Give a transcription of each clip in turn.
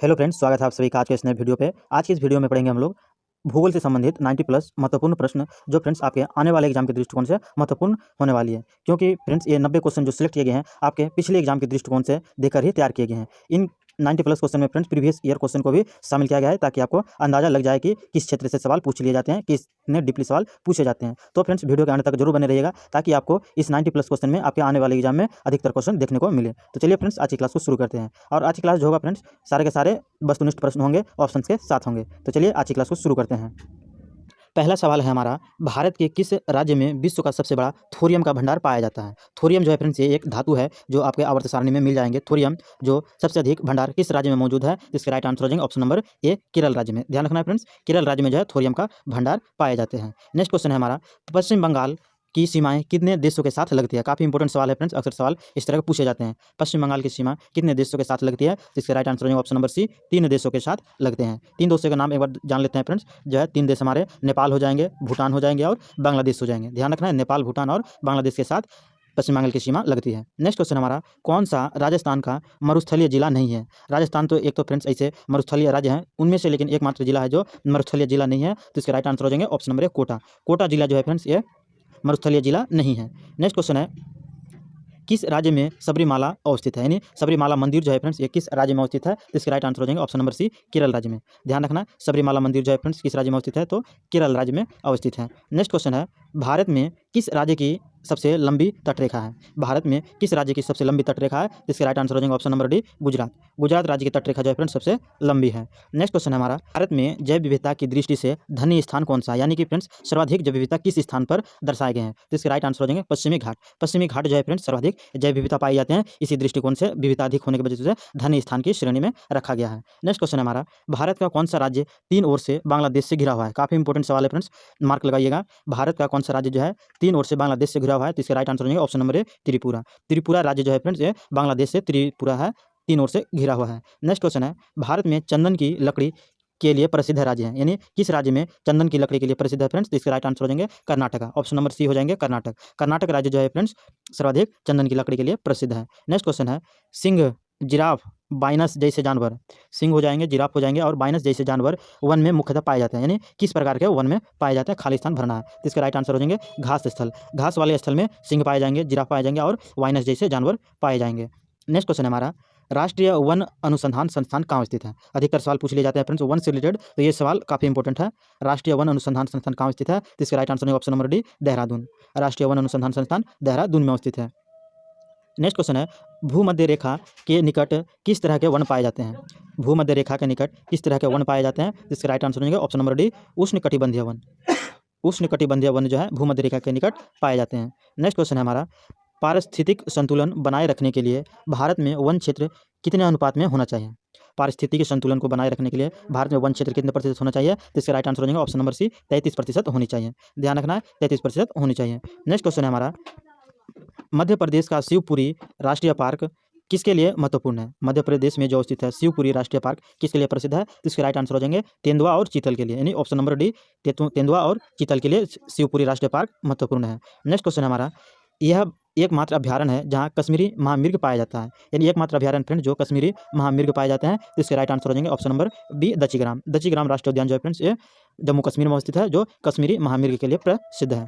Hello friends, स्वागत है आप सभी का आज के इस नए वीडियो पे। आज की इस वीडियो में पढ़ेंगे हम लोग भूगोल से संबंधित 90 प्लस महत्वपूर्ण प्रश्न जो फ्रेंड्स आपके आने वाले एग्जाम के दृष्टिकोण से महत्वपूर्ण होने वाली है। क्योंकि फ्रेंड्स ये 90 क्वेश्चन जो सिलेक्ट किए गए हैं आपके पिछले एग्जाम के दृष्टिकोण से देकर ही तैयार किए गए हैं। इन 90 प्लस क्वेश्चन में फ्रेंड्स प्रीवियस ईयर क्वेश्चन को भी शामिल किया गया है ताकि आपको अंदाजा लग जाए कि किस क्षेत्र से सवाल पूछ लिए जाते हैं, किसने डीपली सवाल पूछे जाते हैं। तो फ्रेंड्स वीडियो के अंत तक जरूर बने रहिएगा ताकि आपको इस 90 प्लस क्वेश्चन में आपके आने वाले एग्जाम में अधिकतर क्वेश्चन देखने को मिले। तो चलिए फ्रेंड्स आज की क्लास को शुरू करते हैं। और आज की क्लास जो होगा फ्रेंड्स सारे के सारे वस्तुनिष्ठ प्रश्न होंगे, ऑप्शन के साथ होंगे। तो चलिए आज की क्लास को शुरू करते हैं। पहला सवाल है हमारा, भारत के किस राज्य में विश्व का सबसे बड़ा थोरियम का भंडार पाया जाता है। थोरियम जो है फ्रेंड्स ये एक धातु है जो आपके आवर्त सारणी में मिल जाएंगे। थोरियम जो सबसे अधिक भंडार किस राज्य में मौजूद है, इसके राइट आंसर हो जाएंगे ऑप्शन नंबर ए केरल राज्य में। ध्यान रखना है फ्रेंड्स, केरल राज्य में जो है थोरियम का भंडार पाए जाते हैं। नेक्स्ट क्वेश्चन है हमारा, पश्चिम बंगाल की सीमाएं कितने देशों के साथ लगती है। काफी इंपॉर्टेंट सवाल है फ्रेंड्स, अक्सर सवाल इस तरह के पूछे जाते हैं। पश्चिम बंगाल की सीमा कितने देशों के साथ लगती है, जिसके right answer option number C 3 देशों के साथ लगते हैं। 3 देशों का नाम एक बार जान लेते हैं फ्रेंड्स। जो है 3 देश हमारे नेपाल हो जाएंगे, भूटान हो जाएंगे और बांग्लादेश हो जाएंगे। ध्यान रखना है, नेपाल, भूटान और बांग्लादेश के साथ पश्चिम बंगाल की सीमा लगती है। नेक्स्ट क्वेश्चन हमारा, कौन सा राजस्थान का मरुस्थलीय जिला नहीं है। राजस्थान तो एक तो फ्रेंड्स ऐसे मरुस्थलीय राज्य हैं उनमें से, लेकिन एकमात्र जिला है जो मरुस्थलीय जिला नहीं है, तो इसके राइट आंसर हो जाएंगे option number A Kota. Kota जिला जो है फ्रेंड्स ये मरुस्थलीय जिला नहीं है। नेक्स्ट क्वेश्चन है, किस राज्य में सबरीमाला अवस्थित है, यानी सबरीमाला मंदिर जो है फ्रेंड्स ये किस राज्य में अवस्थित है, तो इसके राइट आंसर हो जाएंगे ऑप्शन नंबर सी केरल राज्य में। ध्यान रखना, सबरीमाला मंदिर जो है फ्रेंड्स किस राज्य में अवस्थित है, तो केरल राज्य में अवस्थित है। नेक्स्ट क्वेश्चन है, भारत में किस राज्य की सबसे लंबी तटरेखा है। भारत में किस राज्य की सबसे लंबी तटरेखा है, इसके राइट आंसर हो जाएंगे option number D Gujarat. Gujarat राज्य की तटरेखा जो है फ्रेंड्स सबसे लंबी है। नेक्स्ट क्वेश्चन है हमारा, भारत में जैव विविधता की दृष्टि से धन्य स्थान कौन सा है, यानी कि फ्रेंड्स सर्वाधिक जैव विविधता किस स्थान पर दर्शाए गए हैं, तो इसके राइट आंसर हो जाएंगे पश्चिमी घाट। पश्चिमी घाट जो है फ्रेंड्स सर्वाधिक जैव विविधता पाई जाते हैं, इसी दृष्टिकोण से विविधता अधिक होने की वजह से धन्य स्थान की श्रेणी में रखा गया है। नेक्स्ट क्वेश्चन है हमारा, भारत का कौन सा राज्य 3 ओर से बांग्लादेश से घिरा हुआ है। काफी इंपॉर्टेंट सवाल है फ्रेंड्स, मार्क लगाइएगा। भारत का कौन सा राज्य जो है 3 ओर से बांग्लादेश से घिरा हुआ है, तो इसके राइट आंसर हो जाएंगे ऑप्शन नंबर ए त्रिपुरा। त्रिपुरा राज्य जो है फ्रेंड्स ये बांग्लादेश से त्रिपुरा है, 3 ओर से घिरा हुआ है। नेक्स्ट क्वेश्चन है, भारत में चंदन की लकड़ी के लिए प्रसिद्ध राज्य है, यानी किस राज्य में चंदन की लकड़ी के लिए प्रसिद्ध है फ्रेंड्स, तो इसके राइट आंसर हो जाएंगे कर्नाटक। ऑप्शन नंबर सी हो जाएंगे कर्नाटक। कर्नाटक राज्य जो है फ्रेंड्स सर्वाधिक चंदन की लकड़ी के लिए प्रसिद्ध है। नेक्स्ट क्वेश्चन है, सिंह, जिराफ, बाइनस जैसे जानवर, सिंह हो जाएंगे, जिराफ हो जाएंगे और बाइनस जैसे जानवर वन में मुख्यतः पाए जाते हैं, यानी किस प्रकार के वन में पाए जाते हैं, खाली स्थान भरना है, तो इसका राइट आंसर हो जाएंगे घास स्थल। घास वाले स्थल में सिंह पाए जाएंगे, जिराफ पाए जाएंगे और बाइनस जैसे जानवर पाए जाएंगे। नेक्स्ट क्वेश्चन है हमारा, राष्ट्रीय वन अनुसंधान संस्थान कहाँ स्थित है। अधिकतर सवाल पूछ लिए जाते हैं फ्रेंड्स वन से रिलेटेड, तो ये सवाल काफी इंपॉर्टेंट है। राष्ट्रीय वन अनुसंधान संस्थान कहाँ स्थित है, तो इसका right answer option number D Dehradun. राष्ट्रीय वन अनुसंधान संस्थान देहरादून में स्थित है। नेक्स्ट क्वेश्चन है, भूमध्य रेखा के निकट किस तरह के वन पाए जाते हैं। भूमध्य रेखा के निकट किस तरह के वन पाए जाते हैं, जिसका राइट आंसर हो जाएगा ऑप्शन नंबर डी उष्णकटिबंधीय वन। उष्णकटिबंधीय वन जो है भूमध्य रेखा के निकट पाए जाते हैं। नेक्स्ट क्वेश्चन है हमारा, पारिस्थितिक संतुलन बनाए रखने के लिए भारत में वन क्षेत्र कितने अनुपात में होना चाहिए। पारिस्थितिक संतुलन को बनाए रखने के लिए भारत में वन क्षेत्र कितने प्रतिशत होना चाहिए, तो इसका राइट आंसर हो जाएगा ऑप्शन नंबर सी 33% होनी चाहिए। ध्यान रखना है 33% होनी चाहिए। नेक्स्ट क्वेश्चन है हमारा, मध्य प्रदेश का शिवपुरी राष्ट्रीय पार्क किसके लिए महत्वपूर्ण है। मध्य प्रदेश में जो स्थित है शिवपुरी राष्ट्रीय पार्क किसके लिए प्रसिद्ध है, तो इसके राइट आंसर हो जाएंगे तेंदुआ और चीतल के लिए, यानी ऑप्शन नंबर डी तेंदुआ और चीतल के लिए शिवपुरी राष्ट्रीय पार्क महत्वपूर्ण है। नेक्स्ट क्वेश्चन है हमारा, यह एकमात्र अभ्यारण्य है जहाँ कश्मीरी महामृग पाया जाता है, यानी एकमात्र अभ्यारण्य फ्रेंड जो कश्मीरी महामृग पाए जाते हैं, तो इसके राइट आंसर हो जाएंगे ऑप्शन नंबर बी दचिग्राम। दचिग्राम राष्ट्रीय उद्यान जो है फ्रेंड्स ये जम्मू कश्मीर में स्थित है, जो कश्मीरी महामृग के लिए प्रसिद्ध है।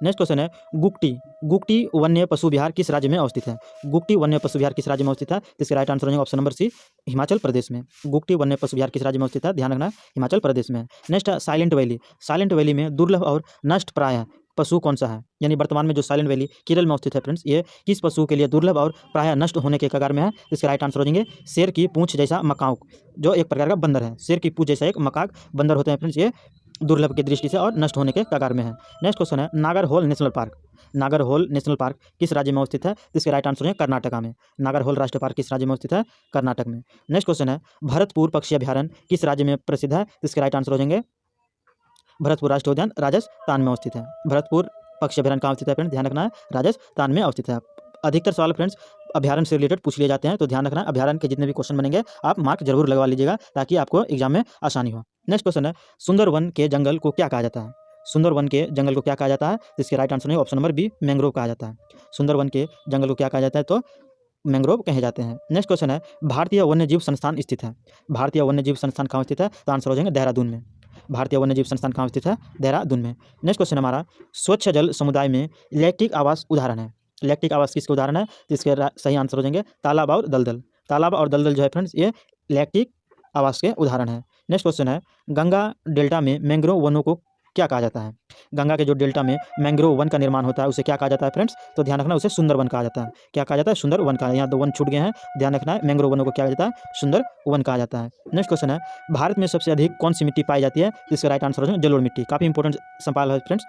नेक्स्ट क्वेश्चन है, गुक्टी गुक्टी वन्य पशु विहार किस राज्य में अवस्थित है। गुक्टी वन्य पशु विहार किस राज्य में अवस्थित है, इसके राइट आंसर हो जाएगा ऑप्शन नंबर सी हिमाचल प्रदेश में। गुक्टी वन्य पशु विहार किस राज्य में अवस्थित है, ध्यान रखना हिमाचल प्रदेश में। Next silent valley, silent valley में दुर्लभ और नष्ट प्राय पशु कौन सा है, यानी वर्तमान में जो साइलेंट वैली केरल में स्थित है फ्रेंड्स ये किस पशु के लिए दुर्लभ और प्रायः नष्ट होने के कगार में है, इसके राइट आंसर हो जाएंगे शेर की पूंछ जैसा मकाक, जो एक प्रकार का बंदर है। शेर की पूंछ जैसा एक मकाक बंदर होते हैं फ्रेंड्स, ये दुर्लभ की दृष्टि से और नष्ट होने के कगार में है। नेक्स्ट क्वेश्चन है, Nagarhole national park, Nagarhole national park किस राज्य में स्थित है, इसके राइट आंसर है कर्नाटक में। नागरहोल राष्ट्रीय पार्क किस राज्य में स्थित है, कर्नाटक में। नेक्स्ट क्वेश्चन है, भरतपुर पक्षी अभ्यारण्य किस राज्य में प्रसिद्ध है, इसके राइट आंसर हो जाएंगे भरतपुर राष्ट्रीय उद्यान राजस्थान में स्थित है। भरतपुर पक्षी अभ्यारण्य कहाँ स्थित है फ्रेंड्स, ध्यान रखना है राजस्थान में अवस्थित है। अधिकतर सवाल फ्रेंड्स अभ्यारण्य से रिलेटेड पूछ लिए जाते हैं, तो ध्यान रखना अभ्यारण्य के जितने भी क्वेश्चन बनेंगे आप मार्क जरूर लगवा लीजिएगा ताकि आपको एग्जाम में आसानी हो। नेक्स्ट क्वेश्चन है, सुंदरवन के जंगल को क्या कहा जाता है। सुंदरवन के जंगल को क्या कहा जाता है, इसके राइट आंसर है ऑप्शन नंबर बी मैंग्रोव कहा जाता है। सुंदरवन के जंगल को क्या कहा जाता है, तो मैंग्रोव कहे जाते हैं। नेक्स्ट क्वेश्चन है, भारतीय वन्यजीव संस्थान स्थित है। भारतीय वन्यजीव संस्थान कहाँ स्थित है? तो आंसर हो जाएंगे देहरादून में। भारतीय वन्यजीव संस्थान कहाँ स्थित है? देहरादून में। नेक्स्ट क्वेश्चन हमारा, स्वच्छ जल समुदाय में इलेक्ट्रिक आवास उदाहरण है। इलेक्ट्रिक आवास किसके उदाहरण है? तो इसके सही आंसर हो जाएंगे तालाब और दलदल। तालाब और दलदल जो है फ्रेंड्स, ये इलेक्ट्रिक आवास के उदाहरण है। नेक्स्ट क्वेश्चन है, गंगा डेल्टा में मैंग्रोव वनों को क्या कहा जाता है? गंगा के जो डेल्टा में मैंग्रोव वन का निर्माण होता है उसे क्या कहा जाता है फ्रेंड्स? तो ध्यान रखना, उसे सुंदर वन कहा जाता है। क्या कहा जाता है? सुंदर वन कहा। यहाँ 2 वन छूट गए हैं, ध्यान रखना है। मैंग्रोव वनों को क्या कहा जाता है? सुंदर वन कहा जाता है। नेक्स्ट क्वेश्चन है, भारत में सबसे अधिक कौन सी मिट्टी पाई जाती है? इसका राइट आंसर हो जाएगा जलोढ़ मिट्टी। काफी इंपॉर्टेंट सवाल है फ्रेंड्स,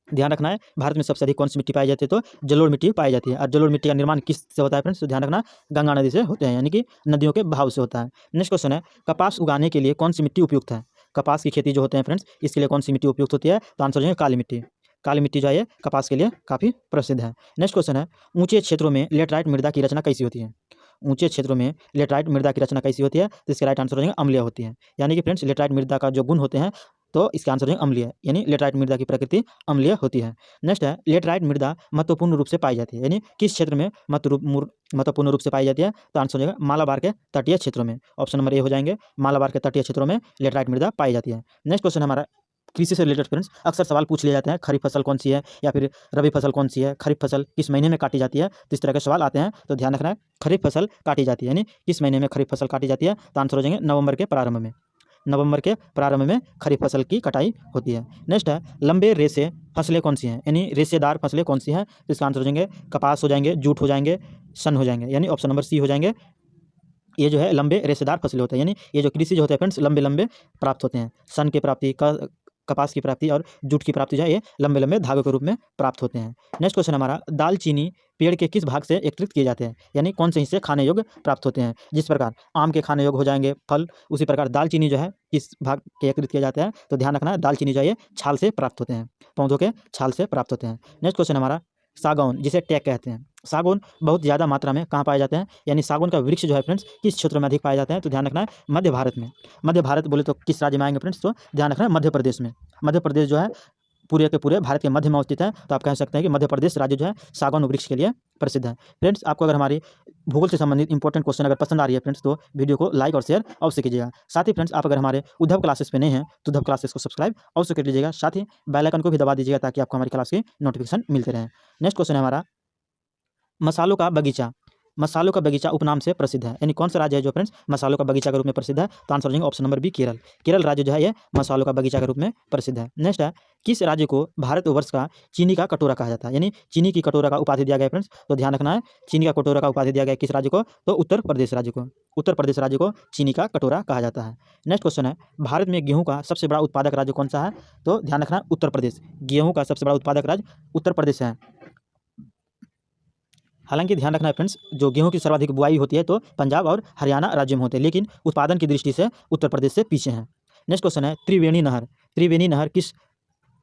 ध्यान रखना है। भारत में सबसे अधिक कौन सी मिट्टी पाई जाती है? तो जलोढ़ मिट्टी पाई जाती है। और जलोढ़ मिट्टी का निर्माण किस से होता है फ्रेंड्स? तो ध्यान रखना, गंगा नदी से होते हैं, यानी कि नदियों के बहाव से होता है। नेक्स्ट क्वेश्चन है, कपास उगाने के लिए कौन सी मिट्टी उपयुक्त है? कपास की खेती जो होते हैं फ्रेंड्स, इसके लिए कौन सी मिट्टी उपयुक्त होती है? तो आंसर हो जाएगा काली मिट्टी। काली मिट्टी जो है कपास के लिए काफ़ी प्रसिद्ध है। नेक्स्ट क्वेश्चन है, ऊंचे क्षेत्रों में लेटराइट मृदा की रचना कैसी होती है? ऊंचे क्षेत्रों में लेटराइट मृदा की रचना कैसी होती है? तो इसका राइट आंसर हो जाएगा अम्लीय होती है। यानी कि फ्रेंड्स, लेटराइट मृदा का जो गुण होते हैं, तो इसका आंसर हो जाएगा अम्लीय, यानी लेटराइट मृदा की प्रकृति अम्लीय होती है। नेक्स्ट है, लेटराइट मृदा महत्वपूर्ण रूप से पाई जाती है, यानी किस क्षेत्र में महत्वपूर्ण रूप से पाई जाती है? तो आंसर हो जाएगा मालाबार के तटीय क्षेत्रों में। ऑप्शन नंबर ए हो जाएंगे, मालाबार के तटीय क्षेत्रों में लेटराइट मृदा पाई जाती है। नेक्स्ट क्वेश्चन हमारा कृषि से रिलेटेड फ्रेंड्स, अक्सर सवाल पूछ लिए जाते हैं, खरीफ फसल कौन सी है या फिर रबी फसल कौन सी है, खरीफ फसल किस महीने में काटी जाती है, तो इस तरह के सवाल आते हैं। तो ध्यान रखना है, खरीफ फसल काटी जाती है, यानी किस महीने में खरीफ फसल काटी जाती है? तो आंसर हो जाएंगे नवंबर के प्रारंभ में। नवंबर के प्रारंभ में खरीफ फसल की कटाई होती है। नेक्स्ट है, लंबे रेशे फसलें कौन सी हैं, यानी रेशेदार फसलें कौन सी हैं? तो इसका आंसर हो जाएंगे कपास हो जाएंगे, जूट हो जाएंगे, सन हो जाएंगे, यानी ऑप्शन नंबर सी हो जाएंगे। ये जो है लंबे रेशेदार फसलें होते हैं, यानी ये जो कृषि जो होते हैं फ्रेंड्स, लंबे लंबे प्राप्त होते हैं। सन की प्राप्ति, कपास की प्राप्ति और जूट की प्राप्ति जो है ये लंबे लंबे धागों के रूप में प्राप्त होते हैं। नेक्स्ट क्वेश्चन हमारा, दालचीनी पेड़ के किस भाग से एकत्रित किए जाते हैं, यानी कौन से हिस्से खाने योग्य प्राप्त होते हैं? जिस प्रकार आम के खाने योग्य हो जाएंगे फल, उसी प्रकार दालचीनी जो है किस भाग के एकत्रित किए जाते हैं? तो ध्यान रखना है, दालचीनी जो है ये छाल से प्राप्त होते हैं, पौधों के छाल से प्राप्त होते हैं। नेक्स्ट क्वेश्चन हमारा, सागौन जिसे टेक कहते हैं, सागौन बहुत ज़्यादा मात्रा में कहाँ पाए जाते हैं, यानी सागौन का वृक्ष जो है फ्रेंड्स किस क्षेत्र में अधिक पाए जाते हैं? तो ध्यान रखना है मध्य भारत में। मध्य भारत बोले तो किस राज्य में आएंगे फ्रेंड्स? तो ध्यान रखना है मध्य प्रदेश में। मध्य प्रदेश जो है पूरे के पूरे भारत के मध्य में स्थित है, तो आप कह सकते हैं कि मध्य प्रदेश राज्य जो है सागौन वृक्ष के लिए प्रसिद्ध है। फ्रेंड्स, आपको अगर हमारी भूगोल से संबंधित इंपॉर्टेंट क्वेश्चन अगर पसंद आ रही है फ्रेंड्स, तो वीडियो को लाइक और शेयर अवश्य कीजिएगा। साथ ही फ्रेंड्स, आप अगर हमारे उद्धव क्लासेस पे नए हैं तो उद्धव क्लासेस को सब्सक्राइब अवश्य कर लीजिएगा। साथ ही बेल आइकन को भी दबा दीजिएगा ताकि आपको हमारी क्लास की नोटिफिकेशन मिलते रहें। नेक्स्ट क्वेश्चन है हमारा, मसालों का बगीचा, मसालों का बगीचा उपनाम से प्रसिद्ध है, यानी कौन सा राज्य है जो फ्रेंड्स मसालों का बगीचा के रूप में प्रसिद्ध है? तो आंसर हो जाएगा option number B, Kerala. Kerala राज्य जो है ये मसालों का बगीचा के रूप में प्रसिद्ध है। नेक्स्ट है, किस राज्य को भारतवर्ष का चीनी का कटोरा कहा जाता है, यानी चीनी की कटोरा का उपाधि दिया गया फ्रेंड्स? तो ध्यान रखना है, चीनी का कटोरा का उपाधि दिया गया किस राज्य को? तो उत्तर प्रदेश राज्य को। उत्तर प्रदेश राज्य को चीनी का कटोरा कहा जाता है। नेक्स्ट क्वेश्चन है, भारत में गेहूं का सबसे बड़ा उत्पादक राज्य कौन सा है? तो ध्यान रखना, उत्तर प्रदेश। गेहूं का सबसे बड़ा उत्पादक राज्य उत्तर प्रदेश है। हालांकि ध्यान रखना है फ्रेंड्स, जो गेहूं की सर्वाधिक बुआई होती है तो पंजाब और हरियाणा राज्य में होते हैं, लेकिन उत्पादन की दृष्टि से उत्तर प्रदेश से पीछे हैं। नेक्स्ट क्वेश्चन है, त्रिवेणी नहर, त्रिवेणी नहर किस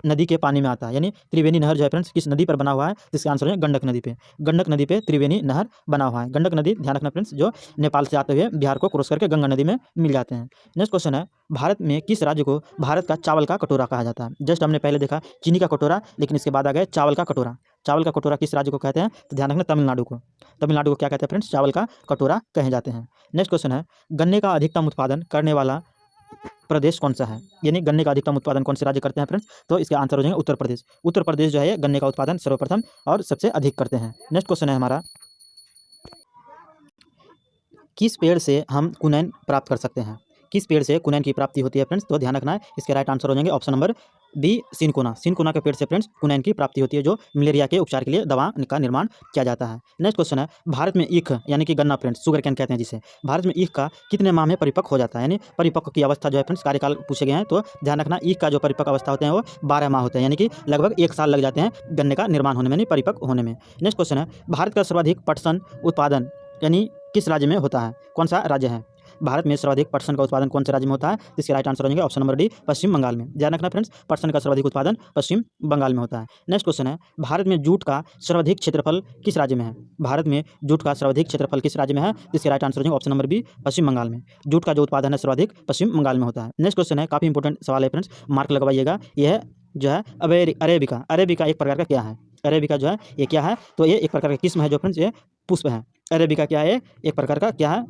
नदी के पानी में आता है, यानी त्रिवेणी नहर जो है फ्रेंड्स किस नदी पर बना हुआ है? जिसका आंसर है गंडक नदी पे। गंडक नदी पे त्रिवेणी नहर बना हुआ है। गंडक नदी, ध्यान रखना फ्रेंड्स, जो नेपाल से आते हुए बिहार को क्रॉस करके गंगा नदी में मिल जाते हैं। नेक्स्ट क्वेश्चन है, भारत में किस राज्य को भारत का चावल का कटोरा कहा जाता है? जस्ट हमने पहले देखा चीनी का कटोरा, लेकिन इसके बाद आ गए चावल का कटोरा। चावल का कटोरा किस राज्य को कहते हैं? तो ध्यान रखना, तमिलनाडु को। तमिलनाडु को क्या कहते हैं फ्रेंड्स? चावल का कटोरा कहे जाते हैं। नेक्स्ट क्वेश्चन है, गन्ने का अधिकतम उत्पादन करने वाला प्रदेश कौन सा है, यानी गन्ने का अधिकतम उत्पादन कौन से राज्य करते हैं फ्रेंड्स? तो इसका आंसर हो जाएगा उत्तर प्रदेश। उत्तर प्रदेश जो है गन्ने का उत्पादन सर्वप्रथम और सबसे अधिक करते हैं। नेक्स्ट क्वेश्चन है हमारा, किस पेड़ से हम कुनैन प्राप्त कर सकते हैं? किस पेड़ से कुनैन की प्राप्ति होती है फ्रेंड्स? तो ध्यान रखना है, इसके राइट आंसर हो जाएंगे option number B, cinchona. Cinchona के पेड़ से फ्रेंड्स कुनैन की प्राप्ति होती है, जो मलेरिया के उपचार के लिए दवा का निर्माण किया जाता है। नेक्स्ट क्वेश्चन है, भारत में ईख यानी कि गन्ना फ्रेंड्स, शुगर कैन कहते हैं जिसे, भारत में ईख का कितने माह में परिपक्व हो जाता है, यानी परिपक्व की अवस्था जो है फ्रेंड्स, कार्यकाल पूछे गए हैं। तो ध्यान रखना, ईख का जो परिपक्व अवस्था होते हैं वो 12 माह होते हैं, यानी कि लगभग 1 साल लग जाते हैं गन्ने का निर्माण होने में, यानी परिपक्व होने में। नेक्स्ट क्वेश्चन है, भारत का सर्वाधिक पटसन उत्पादन यानी किस राज्य में होता है? कौन सा राज्य है? भारत में सर्वाधिक पटसन का उत्पादन कौन से राज्य में होता है? इसके राइट आंसर हो जाएंगे ऑप्शन नंबर डी, पश्चिम बंगाल में। ध्यान रखना फ्रेंड्स, पटसन का सर्वाधिक उत्पादन पश्चिम बंगाल में होता है। नेक्स्ट क्वेश्चन है, भारत में जूट का सर्वाधिक क्षेत्रफल किस राज्य में है? भारत में जूट का सर्वाधिक क्षेत्रफल किस राज्य में है? इसके राइट आंसर हो जाएंगे ऑप्शन नंबर बी, पश्चिम बंगाल में। जूट का जो उत्पादन है सर्वाधिक पश्चिम बंगाल में होता है। नेक्स्ट क्वेश्चन है, काफी इंपॉर्टेंट सवाल है फ्रेंड्स, मार्क लगवाइएगा। यह है जो है अरेबिका। अरेबिका एक प्रकार का क्या है? अरेबिका जो है ये क्या है, तो ये एक प्रकार का किस्म है जो फ्रेंड्स ये पुष्प है। अरेबिका क्या है, एक प्रकार का क्या है,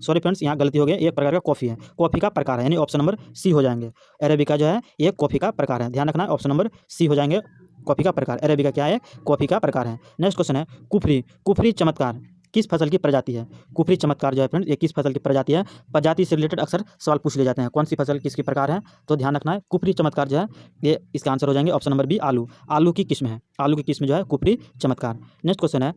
सॉरी फ्रेंड्स यहाँ गलती हो गई, एक प्रकार का कॉफ़ी है, कॉफ़ी का प्रकार है, यानी ऑप्शन नंबर सी हो जाएंगे। अरेबिका जो है ये कॉफ़ी का प्रकार है, ध्यान रखना, ऑप्शन नंबर सी हो जाएंगे, कॉफ़ी का प्रकार। अरेबिका क्या है, कॉफ़ी का प्रकार है। नेक्स्ट क्वेश्चन है कुफरी, कुफरी चमत्कार किस फसल की प्रजाति है। कुफरी चमत्कार जो है फ्रेंड्स ये किस फसल की प्रजाति है, प्रजाति से रिलेटेड अक्सर सवाल पूछ लिए जाते हैं, कौन सी फसल किसकी प्रकार है, तो ध्यान रखना है कुफरी चमत्कार जो है ये इसका आंसर हो जाएंगे ऑप्शन नंबर बी आलू, आलू की किस्म है, आलू की किस्म जो है कुफरी चमत्कार। नेक्स्ट क्वेश्चन है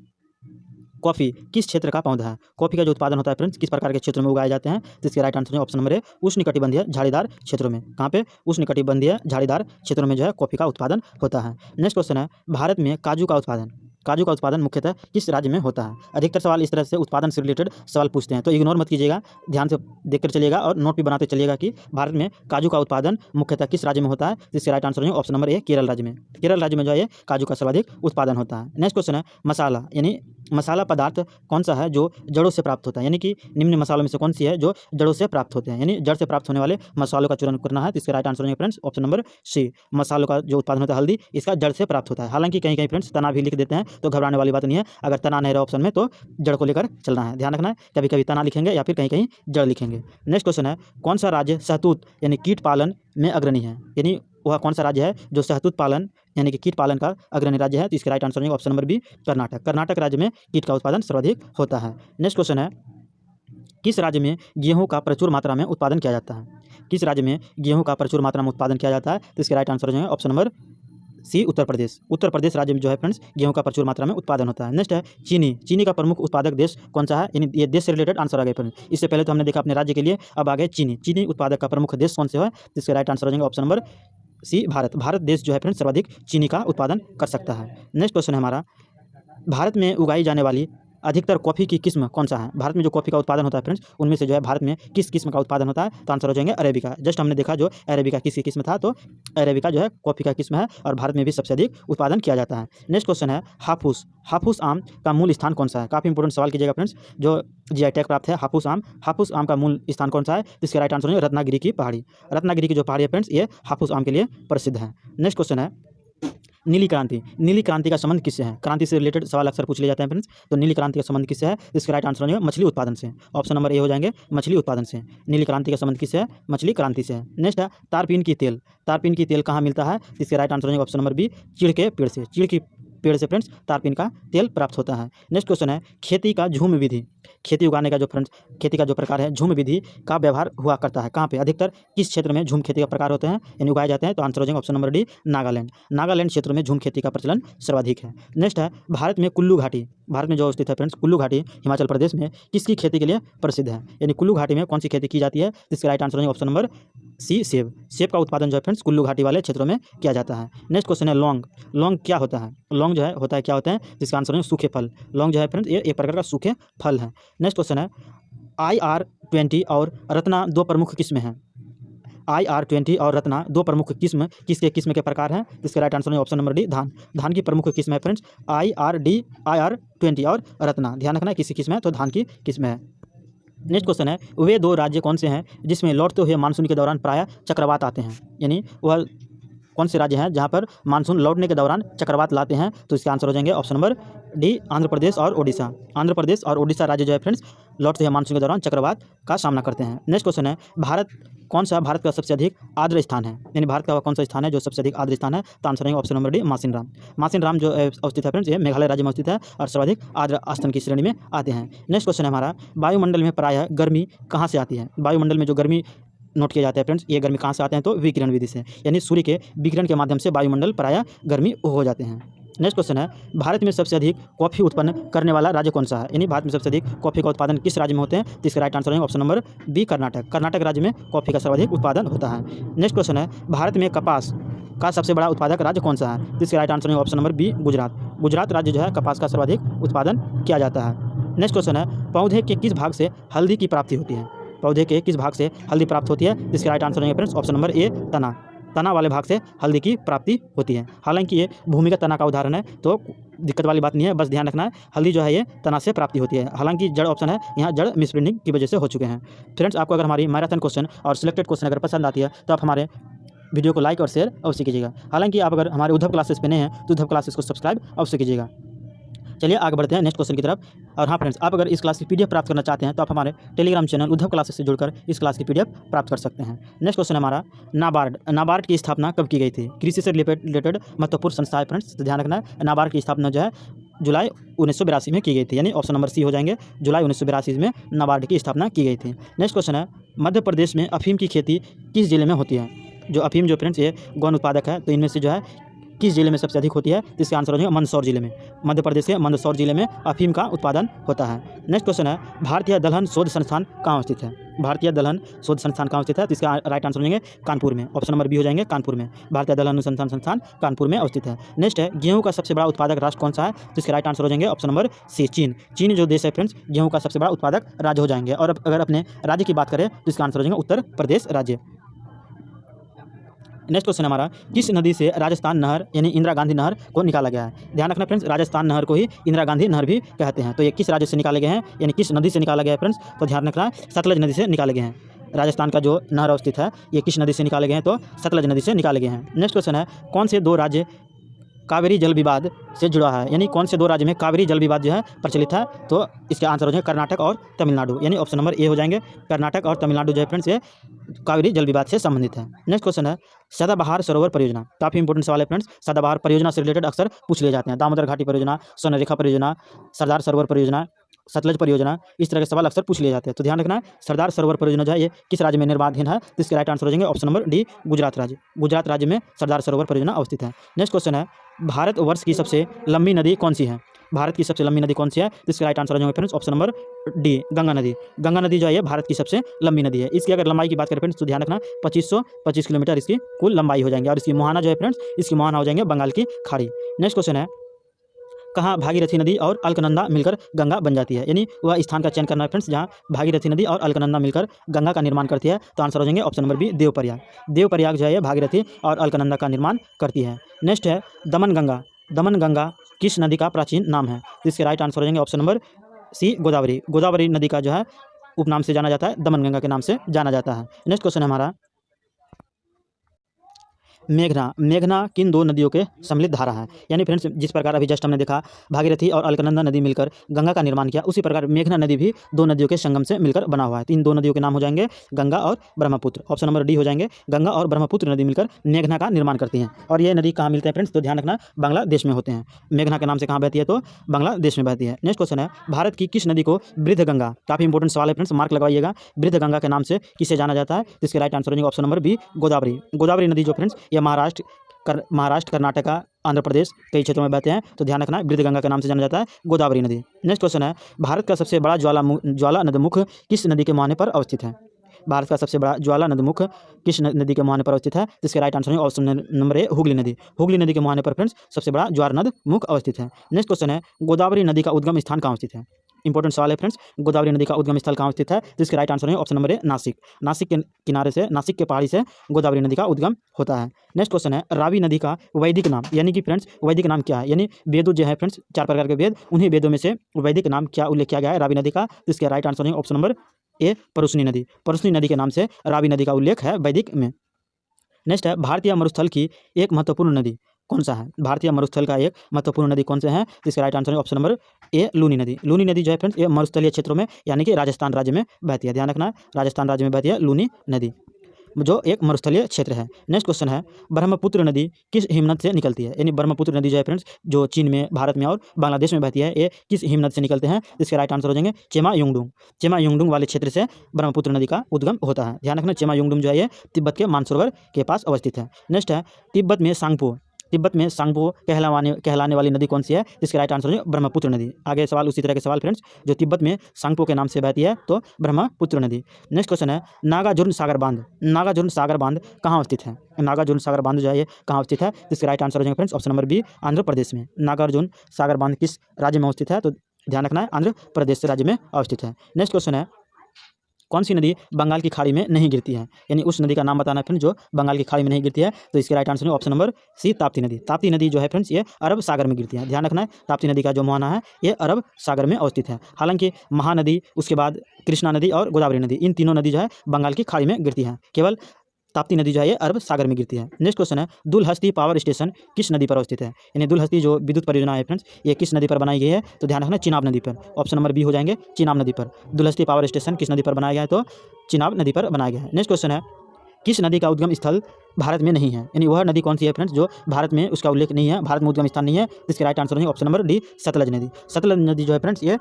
कॉफ़ी किस क्षेत्र का पौधा है, कॉफ़ी का जो उत्पादन होता है फ्रेंड्स किस प्रकार के क्षेत्रों में उगाए जाते हैं, तो इसके राइट आंसर है ऑप्शन नंबर ए उष्णकटिबंधीय झाड़ीदार क्षेत्रों में। कहाँ पे, उष्णकटिबंधीय झाड़ीदार क्षेत्रों में जो है कॉफ़ी का उत्पादन होता है। नेक्स्ट क्वेश्चन है भारत में काजू का उत्पादन, काजू का उत्पादन मुख्यतः किस राज्य में होता है। अधिकतर सवाल इस तरह से उत्पादन से रिलेटेड सवाल पूछते हैं, तो इग्नोर मत कीजिएगा, ध्यान से देखकर चलिएगा और नोट भी बनाते चलिएगा कि भारत में काजू का उत्पादन मुख्यतः किस राज्य में होता है, जिसके राइट आंसर है ऑप्शन नंबर ए केरल राज्य में। केरल राज्य में जो है काजू का सर्वाधिक उत्पादन होता है। नेक्स्ट क्वेश्चन है मसाला, यानी मसाला पदार्थ कौन सा है जो जड़ों से प्राप्त होता है, यानी कि निम्न मसालों में से कौन सी है जो जड़ों से प्राप्त होते हैं, यानी जड़ से प्राप्त होने वाले मसालों का चयन करना है, तो इसका राइट आंसर है फ्रेंड्स ऑप्शन नंबर सी। मसालों का जो उत्पादन होता है हल्दी, इसका जड़ से प्राप्त होता है। हालांकि कहीं कहीं फ्रेंड्स तना भी लिख देते हैं, तो घबराने वाली बात नहीं है, अगर तना नहीं रहा ऑप्शन में तो जड़ को लेकर चलना है, ध्यान रखना है, कभी कभी तना लिखेंगे या फिर कहीं कहीं जड़ लिखेंगे। नेक्स्ट क्वेश्चन है कौन सा राज्य शहतूत यानी कीट पालन में अग्रणी है, यानी वह कौन सा राज्य है जो शहतूत पालन यानी कि कीट पालन का अग्रणी राज्य है, तो इसके राइट आंसर है option number B Karnataka. Karnataka राज्य में कीट का उत्पादन सर्वाधिक होता है। नेक्स्ट क्वेश्चन है किस राज्य में गेहूं का प्रचुर मात्रा में उत्पादन किया जाता है, किस राज्य में गेहूं का प्रचुर मात्रा में उत्पादन किया जाता है, तो इसके राइट आंसर है ऑप्शन नंबर सी उत्तर प्रदेश। उत्तर प्रदेश राज्य में जो है फ्रेंड्स गेहूं का प्रचुर मात्रा में उत्पादन होता है। नेक्स्ट है चीनी, चीनी का प्रमुख उत्पादक देश कौन सा है, यानी ये देश से रिलेटेड आंसर आ गए फ्रेंड्स, इससे पहले तो हमने देखा अपने राज्य के लिए, अब आ गए चीनी, चीनी उत्पादक का प्रमुख देश कौन से है, जिसके राइट आंसर हो जाएंगे option number C Bharat. Bharat देश जो है फ्रेंड्स सर्वाधिक चीनी का उत्पादन कर सकता है। नेक्स्ट क्वेश्चन है हमारा भारत में उगाई जाने वाली अधिकतर कॉफ़ी की किस्म कौन सा है। भारत में जो कॉफ़ी का उत्पादन होता है फ्रेंड्स उनमें से जो है भारत में किस किस्म का उत्पादन होता है, तो आंसर हो जाएंगे अरेबिका। जस्ट हमने देखा जो अरेबिका किसकी किस्म था, तो अरेबिका जो है कॉफ़ी का किस्म है और भारत में भी सबसे अधिक उत्पादन किया जाता है। नेक्स्ट क्वेश्चन है हाफूस, हाफूस आम का मूल स्थान कौन सा है। काफ़ी इंपोर्टेंट सवाल कीजिएगा फ्रेंड्स, जो जीआई टैग प्राप्त है हाफूस आम, हाफूस आम का मूल स्थान कौन सा है, तो इसके राइट आंसर है रत्नागिरी की पहाड़ी। रत्नागिरी की जो पहाड़ी है फ्रेंड्स ये हाफूस आम के लिए प्रसिद्ध है। नेक्स्ट क्वेश्चन है नीली क्रांति, नीली क्रांति का संबंध किससे है। क्रांति से रिलेटेड सवाल अक्सर पूछ लिए जाते हैं फ्रेंड्स, तो नीली क्रांति का संबंध किससे है, इसका राइट आंसर है मछली उत्पादन से। ऑप्शन नंबर ए हो जाएंगे मछली उत्पादन से। नीली क्रांति का संबंध किससे है, मछली क्रांति से है। नेक्स्ट है तारपीन की तेल, तारपीन की तेल कहाँ मिलता है, इसके राइट आंसर है ऑप्शन नंबर बी चीड़ के पेड़ से। चीड़ की पेड़ से फ्रेंड्स तारपीन का तेल प्राप्त होता है। नेक्स्ट क्वेश्चन है खेती का झूम विधि, खेती उगाने का जो फ्रेंड्स खेती का जो प्रकार है झूम विधि का व्यवहार हुआ करता है कहाँ पे, अधिकतर किस क्षेत्र में झूम खेती का प्रकार होते हैं यानी उगाए जाते हैं, तो आंसर हो जाएगा option number D Nagaland. Nagaland क्षेत्र में झूम खेती का प्रचलन सर्वाधिक है। नेक्स्ट है भारत में कुल्लू घाटी, भारत में जो स्थित है फ्रेंड्स कुल्लू घाटी हिमाचल प्रदेश में किसकी खेती के लिए प्रसिद्ध है, यानी कुल्लू घाटी में कौन सी खेती की जाती है, जिसका राइट आंसर है ऑप्शन नंबर सी सेब। सेब का उत्पादन जो है फ्रेंड्स कुल्लू घाटी वाले क्षेत्रों में किया जाता है। नेक्स्ट क्वेश्चन है लौंग, लौंग क्या होता है, लौंग जो है होता है क्या होता है, जिसका आंसर है सूखे फल। लौंग जो है फ्रेंड्स ये एक प्रकार का सूखे फल है। नेक्स्ट क्वेश्चन है IR20 और रत्ना दो प्रमुख किस्में हैं। IR20 और रत्ना दो प्रमुख किस्म किसके किस्म के प्रकार हैं, इसके राइट आंसर है ऑप्शन नंबर डी धान। धान की प्रमुख किस्म है फ्रेंड्स IR20 और रत्ना, ध्यान रखना है किसी किस्म है तो धान की किस्म है। नेक्स्ट क्वेश्चन है वे दो राज्य कौन से हैं जिसमें लौटते हुए मानसून के दौरान प्रायः चक्रवात आते हैं, यानी वह कौन से राज्य हैं जहां पर मानसून लौटने के दौरान चक्रवात लाते हैं, तो इसका आंसर हो जाएंगे option number D Andhra Pradesh और ओडिशा। आंध्र प्रदेश और ओडिशा राज्य जो है फ्रेंड्स लौटते हुए मानसून के दौरान चक्रवात का सामना करते हैं। नेक्स्ट क्वेश्चन है भारत भारत का सबसे अधिक आर्द्र स्थान है, यानी भारत का कौन सा स्थान है जो सबसे अधिक आर्द्र स्थान है, तो आंसर है ऑप्शन नंबर डी मासिन राम। मासिन राम जो अवस्थित है फ्रेंड्स ये मेघालय राज्य में स्थित है और सर्वाधिक आर्द्र स्थान की श्रेणी में आते हैं। नेक्स्ट क्वेश्चन है हमारा वायुमंडल में प्रायः गर्मी कहाँ से आती है। वायुमंडल में जो गर्मी नोट किया जाता है फ्रेंड्स ये गर्मी कहाँ से आते हैं, तो विकिरण विधि से, यानी सूर्य के विकिरण के माध्यम से वायुमंडल प्रायः गर्मी हो जाते हैं। नेक्स्ट क्वेश्चन है भारत में सबसे अधिक कॉफ़ी उत्पन्न करने वाला राज्य कौन सा है, यानी भारत में सबसे अधिक कॉफ़ी का उत्पादन किस राज्य में होते हैं, तो इसका राइट आंसर है option number B Karnataka. Karnataka राज्य में कॉफ़ी का सर्वाधिक उत्पादन होता है। नेक्स्ट क्वेश्चन है भारत में कपास का सबसे बड़ा उत्पादक राज्य कौन सा है, तो इसका राइट आंसर है option number B Gujarat. Gujarat राज्य जो है कपास का सर्वाधिक उत्पादन किया जाता है। नेक्स्ट क्वेश्चन है पौधे के किस भाग से हल्दी की प्राप्ति होती है, पौधे के किस भाग से हल्दी प्राप्त होती है, इसका राइट आंसर है फ्रेंड्स ऑप्शन नंबर ए तना। तना वाले भाग से हल्दी की प्राप्ति होती है। हालांकि ये भूमिगत तना का उदाहरण है तो दिक्कत वाली बात नहीं है, बस ध्यान रखना है हल्दी जो है ये तना से प्राप्ति होती है। हालांकि जड़ ऑप्शन है यहाँ जड़ मिसप्रिंटिंग की वजह से हो चुके हैं। फ्रेंड्स आपको अगर हमारी मैराथन क्वेश्चन और सिलेक्टेड क्वेश्चन अगर पसंद आती है तो आप हमारे वीडियो को लाइक और शेयर अवश्य कीजिएगा। हालांकि आप अगर हमारे उद्धव क्लासेस पे नए हैं तो उद्धव क्लासेस को सब्सक्राइब अवश्य कीजिएगा। चलिए आगे बढ़ते हैं नेक्स्ट क्वेश्चन की तरफ। और हाँ फ्रेंड्स, आप अगर इस क्लास की पीडीएफ प्राप्त करना चाहते हैं तो आप हमारे टेलीग्राम चैनल उद्धव क्लासेस से जुड़कर इस क्लास की पीडीएफ प्राप्त कर सकते हैं। नेक्स्ट क्वेश्चन हमारा, नाबार्ड की स्थापना कब की गई थी? कृषि से रिलेटेड महत्वपूर्ण संस्था है फ्रेंड्स, तो ध्यान रखना है। नाबार्ड की स्थापना जो है जुलाई 1982 में की गई थी, यानी ऑप्शन नंबर सी हो जाएंगे। जुलाई 1982 में नाबार्ड की स्थापना की गई थी। नेक्स्ट क्वेश्चन है, मध्य प्रदेश में अफीम की खेती किस जिले में होती है? जो अफीम जो फ्रेंड्स ये गौण उत्पादक है, तो इनमें से जो है किस जिले में सबसे अधिक होती है? तो इसका आंसर हो जाएगा मंदसौर जिले में। मध्य प्रदेश के मंदसौर जिले में अफीम का उत्पादन होता है। नेक्स्ट क्वेश्चन है, भारतीय दलहन शोध संस्थान कहाँ स्थित है? भारतीय दलहन शोध संस्थान कहाँ स्थित है? तो इसका राइट आंसर हो जाएंगे कानपुर में। ऑप्शन नंबर बी हो जाएंगे कानपुर में। भारतीय दलहन अनुसंधान संस्थान कानपुर में अवस्थित है। नेक्स्ट है, गेहूं का सबसे बड़ा उत्पादक राष्ट्र कौन सा है? तो इसके राइट आंसर हो जाएंगे ऑप्शन नंबर सी, चीन। चीन जो देश है फ्रेंड्स, गेहूं का सबसे बड़ा उत्पादक राज्य हो जाएंगे। और अगर अपने राज्य की बात करें तो इसका आंसर हो जाएगा उत्तर प्रदेश राज्य। नेक्स्ट क्वेश्चन हमारा, किस नदी से राजस्थान नहर यानी इंदिरा गांधी नहर को निकाला गया है? ध्यान रखना फ्रेंड्स, राजस्थान नहर को ही इंदिरा गांधी नहर भी कहते हैं। तो ये किस राज्य से निकाले गए हैं, यानी किस नदी से निकाला गया है फ्रेंड्स? तो ध्यान रखना, सतलज नदी से निकाले गए हैं। राजस्थान का जो नहर अवस्थित है ये किस नदी से निकाले गए हैं? तो सतलज नदी से निकाले गए हैं। नेक्स्ट क्वेश्चन है, कौन से दो राज्य कावेरी जल विवाद से जुड़ा है? यानी कौन से दो राज्य में कावेरी जल विवाद जो है प्रचलित है? तो इसके आंसर हो जाएंगे कर्नाटक और तमिलनाडु, यानी ऑप्शन नंबर ए हो जाएंगे। कर्नाटक और तमिलनाडु जो है फ्रेंड्स ये कावेरी जल विवाद से संबंधित है। नेक्स्ट क्वेश्चन है, सदाबहार सरोवर परियोजना, काफी इंपोर्टेंट सवाल है फ्रेंड्स। सदाबहार परियोजना से रिलेटेड अक्सर पूछ लिए जाते हैं। दामोदर घाटी परियोजना, स्वर्णरेखा परियोजना, सरदार सरोवर परियोजना, सतलज परियोजना, इस तरह के सवाल अक्सर पूछ लिए जाते हैं। तो ध्यान रखना है, सरदार सरोवर परियोजना जो है ये किस राज्य में निर्माणाधीन है? तो इसके राइट आंसर हो जाएंगे ऑप्शन नंबर डी, गुजरात राज्य। गुजरात राज्य में सरदार सरोवर परियोजना अवस्थित है। नेक्स्ट क्वेश्चन है, भारतवर्ष की सबसे लंबी नदी कौन सी है? भारत की सबसे लंबी नदी कौन सी है? तो इसका राइट आंसर हो जाएगा friends option number D, Ganga नदी। गंगा नदी जो है ये भारत की सबसे लंबी नदी है। इसकी अगर लंबाई की बात करें फ्रेंड्स तो ध्यान रखना 2525 किलोमीटर इसकी कुल लंबाई हो जाएंगे। और इसकी मुहाना जो है फ्रेंड्स, इसकी मुहाना हो जाएंगे बंगाल की खाड़ी। नेक्स्ट क्वेश्चन है, कहाँ भागीरथी नदी और अलकनंदा मिलकर गंगा बन जाती है? यानी वह स्थान का चयन करना है फ्रेंड्स जहाँ भागीरथी नदी और अलकनंदा मिलकर गंगा का निर्माण करती है। तो आंसर हो जाएंगे option number B, Devprayag. Devprayag जो है ये भागीरथी और अलकनंदा का निर्माण करती है। नेक्स्ट है, दमनगंगा। दमनगंगा किस नदी का प्राचीन नाम है? इसके राइट आंसर हो जाएंगे option number C, Godavari. Godavari नदी का जो है उपनाम से जाना जाता है, दमनगंगा के नाम से जाना जाता है। नेक्स्ट क्वेश्चन है हमारा, मेघना। मेघना किन दो नदियों के सम्मिलित धारा है? यानी फ्रेंड्स जिस प्रकार अभी जस्ट हमने देखा भागीरथी और अलकनंदा नदी मिलकर गंगा का निर्माण किया, उसी प्रकार मेघना नदी भी दो नदियों के संगम से मिलकर बना हुआ है। तो इन दो नदियों के नाम हो जाएंगे गंगा और ब्रह्मपुत्र। ऑप्शन नंबर डी हो जाएंगे, गंगा और ब्रह्मपुत्र नदी मिलकर मेघना का निर्माण करती हैं। और ये नदी कहाँ मिलते हैं फ्रेंड्स? तो ध्यान रखना, बांग्लादेश में होते हैं। मेघना के नाम से कहाँ बहती है? तो बांग्लादेश में बहती है। नेक्स्ट क्वेश्चन है, भारत की किस नदी को वृद्ध गंगा, काफी इंपोर्टेंट सवाल है फ्रेंड्स, मार्क लगवाइएगा, वृद्ध गंगा के नाम से किसे जाना जाता है? तो इसके राइट आंसर हो जाएंगे option number B, Godavari. Godavari नदी जो फ्रेंड्स ये महाराष्ट्र, कर्नाटक, आंध्र प्रदेश कई क्षेत्रों में बहते हैं। तो ध्यान रखना, वृद्ध गंगा के नाम से जाना जाता है गोदावरी नदी। नेक्स्ट क्वेश्चन है, भारत का सबसे बड़ा ज्वाला नदमुख किस नदी के मुहाने पर अवस्थित है? भारत का सबसे बड़ा ज्वाला नदमुख किस नदी के मुहाने पर अवस्थित है? जिसके राइट आंसर है ऑप्शन नंबर ए, हुगली नदी। हुगली नदी के मुहाने पर फ्रेंड्स सबसे बड़ा ज्वार नदमुख अवस्थित है। नेक्स्ट क्वेश्चन है, गोदावरी नदी का उद्गम स्थान कहाँ स्थित है? इंपॉर्टेंट सवाल है फ्रेंड्स, गोदावरी नदी का उद्गम स्थल कहाँ स्थित है? जिसके राइट आंसर है ऑप्शन नंबर ए, नासिक। नासिक के किनारे से, नासिक के पहाड़ी से गोदावरी नदी का उद्गम होता है। नेक्स्ट क्वेश्चन है, रावी नदी का वैदिक नाम, यानी कि फ्रेंड्स वैदिक नाम क्या है? यानी वेद जो है फ्रेंड्स 4 प्रकार के वेद, उन्हीं वेदों में से वैदिक नाम क्या उल्लेख किया गया है रावी नदी का? जिसके राइट आंसर है ऑप्शन नंबर ए, परुष्णी नदी। परुष्णी नदी के नाम से रावी नदी का उल्लेख है वैदिक में। नेक्स्ट है, भारतीय मरुस्थल की एक महत्वपूर्ण नदी कौन सा है? भारतीय मरुस्थल का एक महत्वपूर्ण नदी कौन सा है? इसका राइट आंसर है ऑप्शन नंबर ए, लूनी नदी। लूनी नदी जो है फ्रेंड्स ये मरुस्थलीय क्षेत्रों में यानी कि राजस्थान राज्य में बहती है। ध्यान रखना, राजस्थान राज्य में बहती है लूनी नदी, जो एक मरुस्थलीय क्षेत्र है। नेक्स्ट क्वेश्चन है, ब्रह्मपुत्र नदी किस हिमनद से निकलती है? यानी ब्रह्मपुत्र नदी जो है फ्रेंड्स जो चीन में, भारत में और बांग्लादेश में बहती है, ये किस हिमनद से निकलते हैं? इसके राइट आंसर हो जाएंगे चेमा युंगडुंग। चेमा युंगडुंग वाले क्षेत्र से ब्रह्मपुत्र नदी का उद्गम होता है। ध्यान रखना, चेमा युंगडुंग जो है ये तिब्बत के मानसरोवर के पास अवस्थित है। नेक्स्ट है, तिब्बत में सांगपो कहलाने वाली नदी कौन सी है? इसके राइट आंसर है ब्रह्मपुत्र नदी। आगे सवाल उसी तरह के सवाल फ्रेंड्स, जो तिब्बत में सांगपो के नाम से बहती है तो ब्रह्मपुत्र नदी। नेक्स्ट क्वेश्चन है, नागार्जुन सागर बांध। नागार्जुन सागर बांध कहाँ स्थित है? नागार्जुन सागर बांध जो है ये कहाँ स्थित है? इसके राइट आंसर हो जाएंगे friends option number B, Andhra Pradesh में। नागार्जुन सागर बांध किस राज्य में स्थित है? तो ध्यान रखना है, आंध्र प्रदेश राज्य में अवस्थित है। नेक्स्ट क्वेश्चन है, कौन सी नदी बंगाल की खाड़ी में नहीं गिरती है? यानी उस नदी का नाम बताना है फ्रेंड्स जो बंगाल की खाड़ी में नहीं गिरती है। तो इसके राइट आंसर है ऑप्शन नंबर सी, ताप्ती नदी। ताप्ती नदी जो है फ्रेंड्स ये अरब सागर में गिरती है। ध्यान रखना है, ताप्ती नदी का जो मुहाना है ये अरब सागर में अवस्थित है। हालांकि महानदी, उसके बाद कृष्णा नदी और गोदावरी नदी, इन तीनों नदी जो है बंगाल की खाड़ी में गिरती है। केवल ताप्ती नदी जो है ये अरब सागर में गिरती है। नेक्स्ट क्वेश्चन है, दुलहस्ती पावर स्टेशन किस नदी पर अवस्थित है? यानी दुलहस्ती जो विद्युत परियोजना है फ्रेंड्स, ये किस नदी पर बनाई गई है? तो ध्यान रखना चिनाब नदी पर। ऑप्शन नंबर बी हो जाएंगे चिनाब नदी पर। दुलहस्ती पावर स्टेशन किस नदी पर बनाया गया है? तो चिनाब नदी पर बनाया गया है। नेक्स्ट क्वेश्चन है, किस नदी का उद्गम स्थल भारत में नहीं है? यानी वह नदी कौन सी है फ्रेंड्स जो भारत में उसका उल्लेख नहीं है, भारत में उद्गम स्थान नहीं है? इसके राइट आंसर है ऑप्शन नंबर डी सतलज नदी। सतलज नदी जो है फ्रेंड्स ये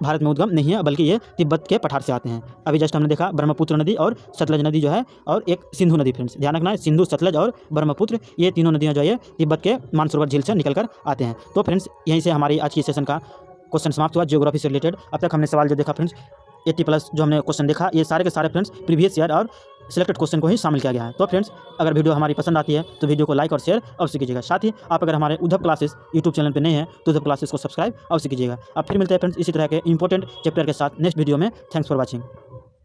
भारत में उद्गम नहीं है, बल्कि ये तिब्बत के पठार से आते हैं। अभी जस्ट हमने देखा ब्रह्मपुत्र नदी और सतलज नदी जो है, और एक सिंधु नदी फ्रेंड्स, ध्यान रखना है सिंधु, सतलज और ब्रह्मपुत्र, ये तीनों नदियाँ जो है तिब्बत के मानसरोवर झील से निकल कर आते हैं। तो फ्रेंड्स यहीं से हमारी आज की सेशन का क्वेश्चन समाप्त हुआ ज्योग्राफी से रिलेटेड। अब तक हमने सवाल जो देखा फ्रेंड्स 80+ जो हमने क्वेश्चन देखा, ये सारे के सारे फ्रेंड्स प्रीवियस ईयर और सिलेक्टेड क्वेश्चन को ही शामिल किया गया है। तो फ्रेंड्स अगर वीडियो हमारी पसंद आती है तो वीडियो को लाइक और शेयर अवश्य कीजिएगा। साथ ही आप अगर हमारे उद्धव क्लासेस यूट्यूब चैनल पर नए हैं तो उद्धव क्लासेस को सब्सक्राइब अवश्य कीजिएगा। अब फिर मिलते हैं फ्रेंड्स इसी तरह के इंपॉर्टेंट चैप्टर के साथ नेक्स्ट वीडियो में। Thanks for watching.